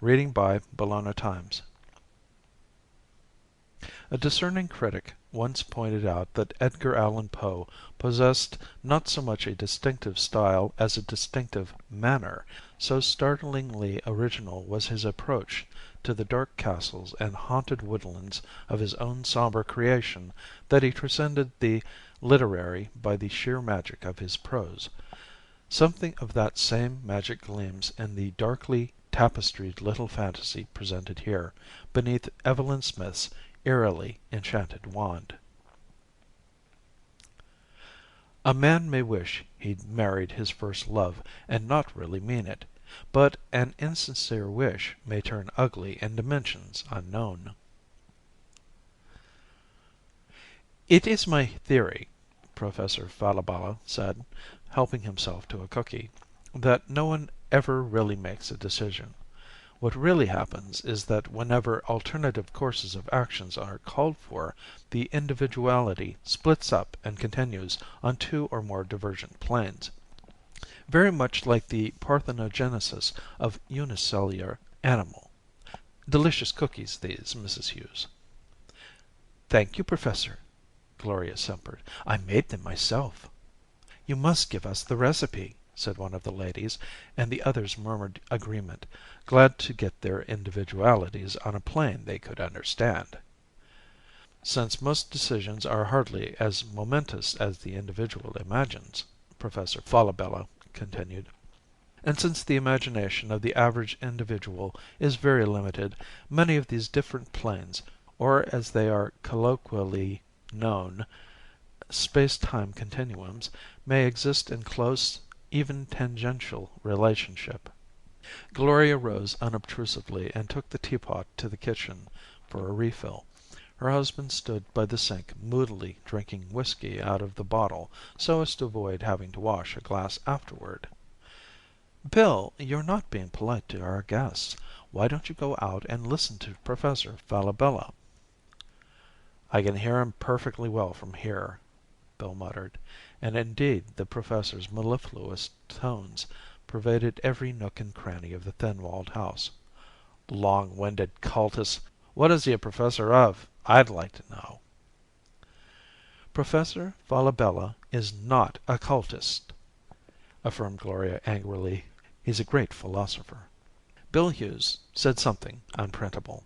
Reading by Bologna Times. A discerning critic once pointed out that Edgar Allan Poe possessed not so much a distinctive style as a distinctive manner, so startlingly original was his approach to the dark castles and haunted woodlands of his own somber creation that he transcended the literary by the sheer magic of his prose. Something of that same magic gleams in the darkly tapestried little fantasy presented here, beneath Evelyn Smith's eerily enchanted wand. A man may wish he'd married his first love and not really mean it, but an insincere wish may turn ugly in dimensions unknown. "It is my theory," Professor Falabella said, helping himself to a cookie, "that no one ever really makes a decision. What really happens is that whenever alternative courses of actions are called for, the individuality splits up and continues on two or more divergent planes. Very much like the parthenogenesis of unicellular animal. Delicious cookies these, Mrs. Hughes." "Thank you, Professor," Gloria simpered. "I made them myself." "You must give us the recipe," said one of the ladies, and the others murmured agreement, glad to get their individualities on a plane they could understand. "Since most decisions are hardly as momentous as the individual imagines," Professor Falabella continued, "and since the imagination of the average individual is very limited, many of these different planes, or as they are colloquially known, space-time continuums, may exist in close, even tangential relationship." Gloria rose unobtrusively and took the teapot to the kitchen for a refill. Her husband stood by the sink moodily drinking whiskey out of the bottle so as to avoid having to wash a glass afterward. "Bill, you're not being polite to our guests. Why don't you go out and listen to Professor Falabella?" "I can hear him perfectly well from here," Bill muttered, and indeed the Professor's mellifluous tones pervaded every nook and cranny of the thin-walled house. "Long-winded cultist. What is he a professor of, I'd like to know?" "Professor Falabella is not a cultist," affirmed Gloria angrily. "He's a great philosopher." Bill Hughes said something unprintable.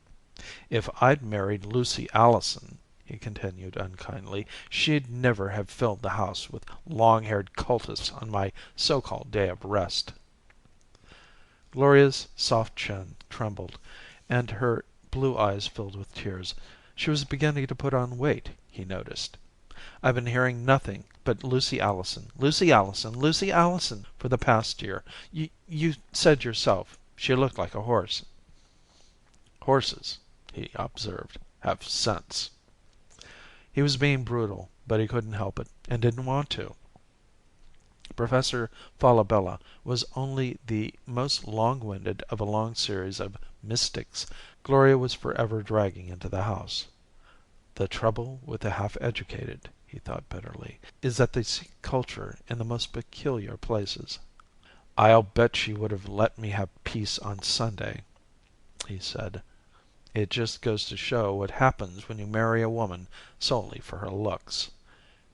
"If I'd married Lucy Allison," he continued unkindly, "she'd never have filled the house with long-haired cultists on my so-called day of rest." Gloria's soft chin trembled, and her blue eyes filled with tears. She was beginning to put on weight, he noticed. "I've been hearing nothing but Lucy Allison, Lucy Allison, Lucy Allison for the past year. You said yourself she looked like a horse." "Horses," he observed, "have sense." He was being brutal, but he couldn't help it, and didn't want to. Professor Falabella was only the most long-winded of a long series of mystics Gloria was forever dragging into the house. The trouble with the half-educated, he thought bitterly, is that they seek culture in the most peculiar places. "I'll bet she would have let me have peace on Sunday," he said. "It just goes to show what happens when you marry a woman solely for her looks."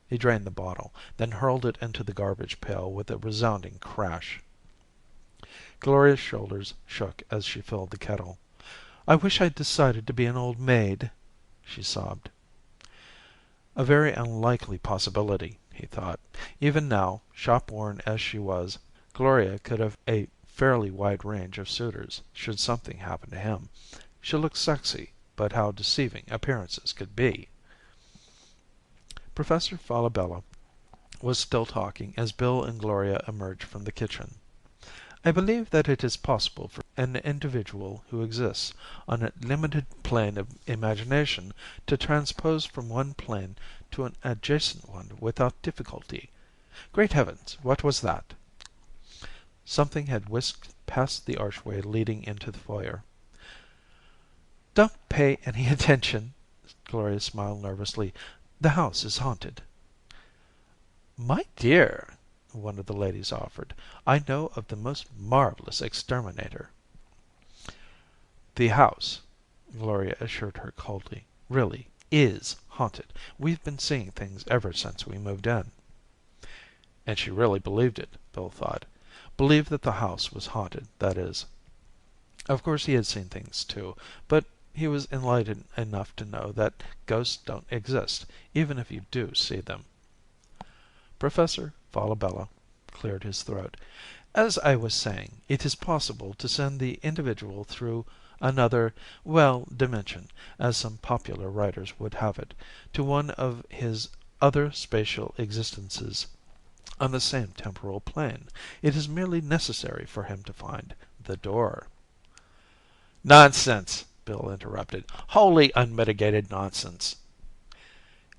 He drained the bottle, then hurled it into the garbage pail with a resounding crash. Gloria's shoulders shook as she filled the kettle. "I wish I'd decided to be an old maid," she sobbed. A very unlikely possibility, he thought. Even now, shop-worn as she was, Gloria could have a fairly wide range of suitors, should something happen to him. She looked sexy, but how deceiving appearances could be! Professor Falabella was still talking as Bill and Gloria emerged from the kitchen. "I believe that it is possible for an individual who exists on a limited plane of imagination to transpose from one plane to an adjacent one without difficulty. Great heavens, what was that?" Something had whisked past the archway leading into the foyer. "Don't pay any attention," Gloria smiled nervously. "The house is haunted." "My dear," one of the ladies offered, "I know of the most marvelous exterminator." The house," Gloria assured her coldly, "really is haunted. We've been seeing things ever since we moved in." And she really believed it, Bill thought. Believed that the house was haunted, that is. Of course he had seen things too, but he was enlightened enough to know that ghosts don't exist, even if you do see them. Professor Falabella cleared his throat. "As I was saying, it is possible to send the individual through another, well, dimension, as some popular writers would have it, to one of his other spatial existences on the same temporal plane. It is merely necessary for him to find the door." "Nonsense!" Bill interrupted. "Wholly unmitigated nonsense."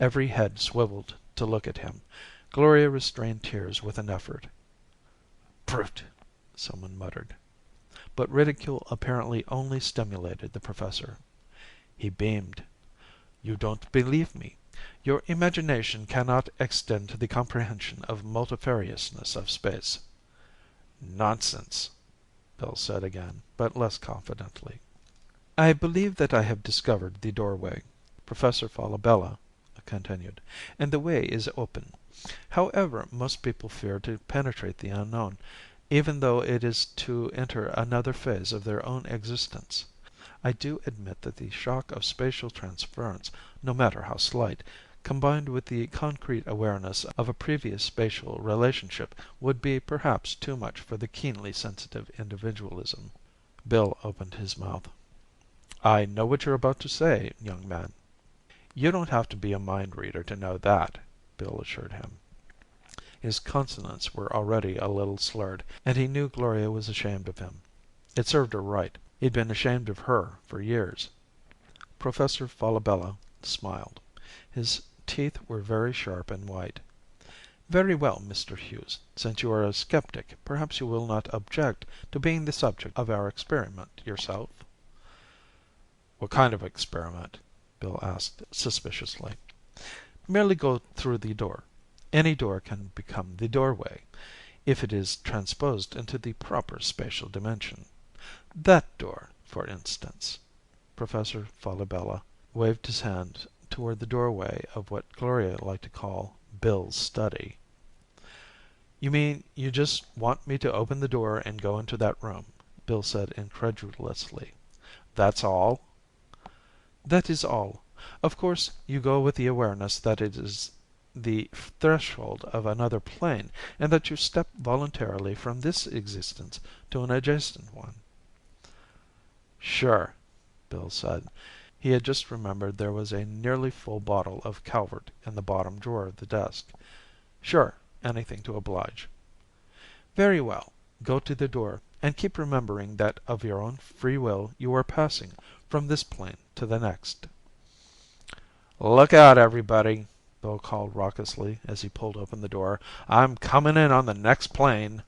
Every head swiveled to look at him. Gloria restrained tears with an effort. "Brute!" someone muttered. But ridicule apparently only stimulated the professor. He beamed. "You don't believe me. Your imagination cannot extend to the comprehension of multifariousness of space." "Nonsense," Bill said again, but less confidently. "I believe that I have discovered the doorway," Professor Falabella continued, "and the way is open. However, most people fear to penetrate the unknown, even though it is to enter another phase of their own existence. I do admit that the shock of spatial transference, no matter how slight, combined with the concrete awareness of a previous spatial relationship, would be perhaps too much for the keenly sensitive individualism." Bill opened his mouth. "I know what you're about to say, young man." "You don't have to be a mind reader to know that," Bill assured him. His consonants were already a little slurred, and he knew Gloria was ashamed of him. It served her right. He'd been ashamed of her for years. Professor Falabella smiled. His teeth were very sharp and white. "Very well, Mr. Hughes. Since you are a skeptic, perhaps you will not object to being the subject of our experiment yourself?" "What kind of experiment?" Bill asked suspiciously. "Merely go through the door. Any door can become the doorway, if it is transposed into the proper spatial dimension. That door, for instance." Professor Falabella waved his hand toward the doorway of what Gloria liked to call Bill's study. "You mean you just want me to open the door and go into that room?" Bill said incredulously. "That's all?" "That is all. Of course, you go with the awareness that it is the threshold of another plane, and that you step voluntarily from this existence to an adjacent one." "Sure," Bill said. He had just remembered there was a nearly full bottle of Calvert in the bottom drawer of the desk. "Sure, anything to oblige." "Very well. Go to the door, and keep remembering that of your own free will you are passing from this plane to the next." "Look out, everybody," Bill called raucously as he pulled open the door. "I'm coming in on the next plane."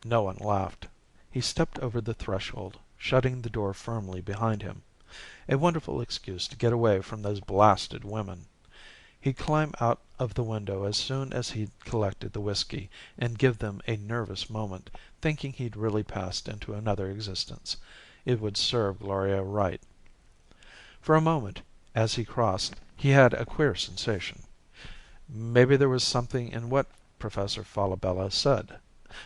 No one laughed. He stepped over the threshold, shutting the door firmly behind him. A wonderful excuse to get away from those blasted women. He'd climb out of the window as soon as he'd collected the whiskey and give them a nervous moment, thinking he'd really passed into another existence. It would serve Gloria right. For a moment, as he crossed, he had a queer sensation. Maybe there was something in what Professor Falabella said.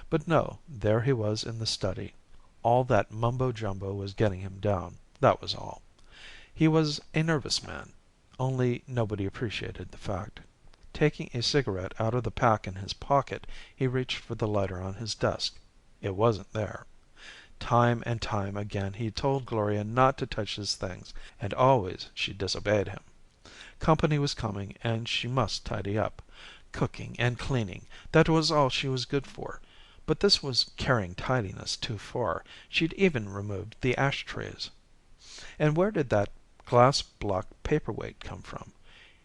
But no, there he was in the study. All that mumbo jumbo was getting him down, that was all. He was a nervous man, only nobody appreciated the fact. Taking a cigarette out of the pack in his pocket, he reached for the lighter on his desk. It wasn't there. Time and time again he told Gloria not to touch his things, and always she disobeyed him. Company was coming and she must tidy up. Cooking and cleaning, that was all she was good for. But this was carrying tidiness too far. She'd even removed the ashtrays. And where did that glass block paperweight come from?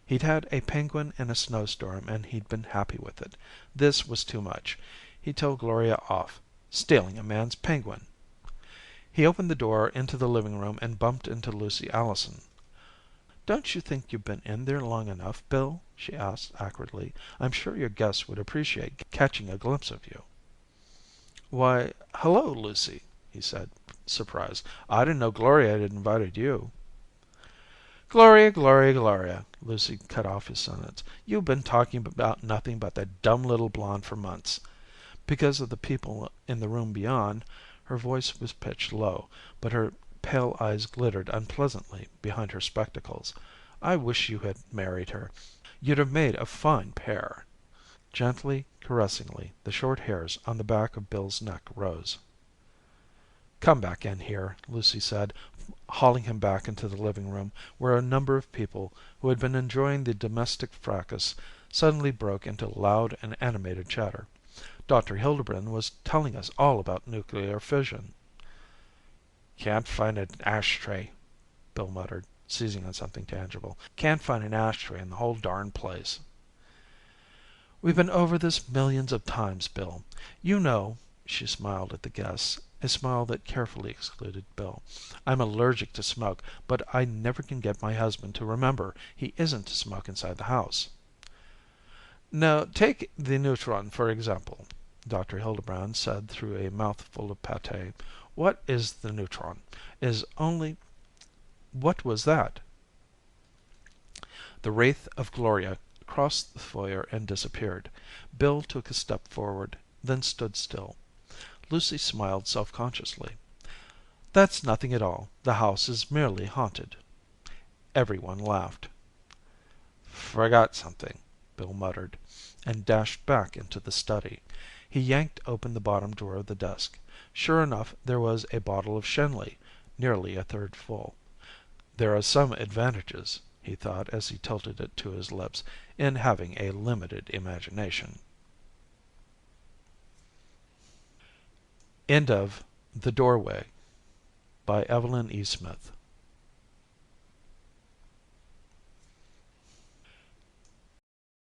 He'd had a penguin in a snowstorm and he'd been happy with it. This was too much. He told Gloria off. Stealing a man's penguin. He opened the door into the living room and bumped into Lucy Allison. "Don't you think you've been in there long enough, Bill?" she asked acridly. "I'm sure your guests would appreciate catching a glimpse of you." "Why, hello, Lucy," he said. surprised. "I didn't know Gloria had invited you." "Gloria, Gloria, Gloria," Lucy cut off his sentence. "You've been talking about nothing but that dumb little blonde for months." Because of the people in the room beyond, her voice was pitched low, but her pale eyes glittered unpleasantly behind her spectacles. "I wish you had married her. You'd have made a fine pair." Gently, caressingly, the short hairs on the back of Bill's neck rose. "Come back in here," Lucy said, hauling him back into the living room, where a number of people who had been enjoying the domestic fracas suddenly broke into loud and animated chatter. "Dr. Hildebrand was telling us all about nuclear fission." "Can't find an ashtray," Bill muttered, seizing on something tangible. "Can't find an ashtray in the whole darn place." "We've been over this millions of times, Bill. You know," she smiled at the guests, a smile that carefully excluded Bill, "I'm allergic to smoke, but I never can get my husband to remember he isn't to smoke inside the house." "Now take the neutron, for example," Dr. Hildebrand said through a mouthful of pâté. "What is the neutron? Is only What was that?" The wraith of Gloria crossed the foyer and disappeared. Bill took a step forward, then stood still. Lucy smiled self-consciously. "That's nothing at all. The house is merely haunted." Everyone laughed. "Forgot something," Bill muttered, and dashed back into the study. He yanked open the bottom drawer of the desk. Sure enough, there was a bottle of Shenley, nearly a third full. "There are some advantages," he thought as he tilted it to his lips, "in having a limited imagination." End of The Doorway by Evelyn E. Smith.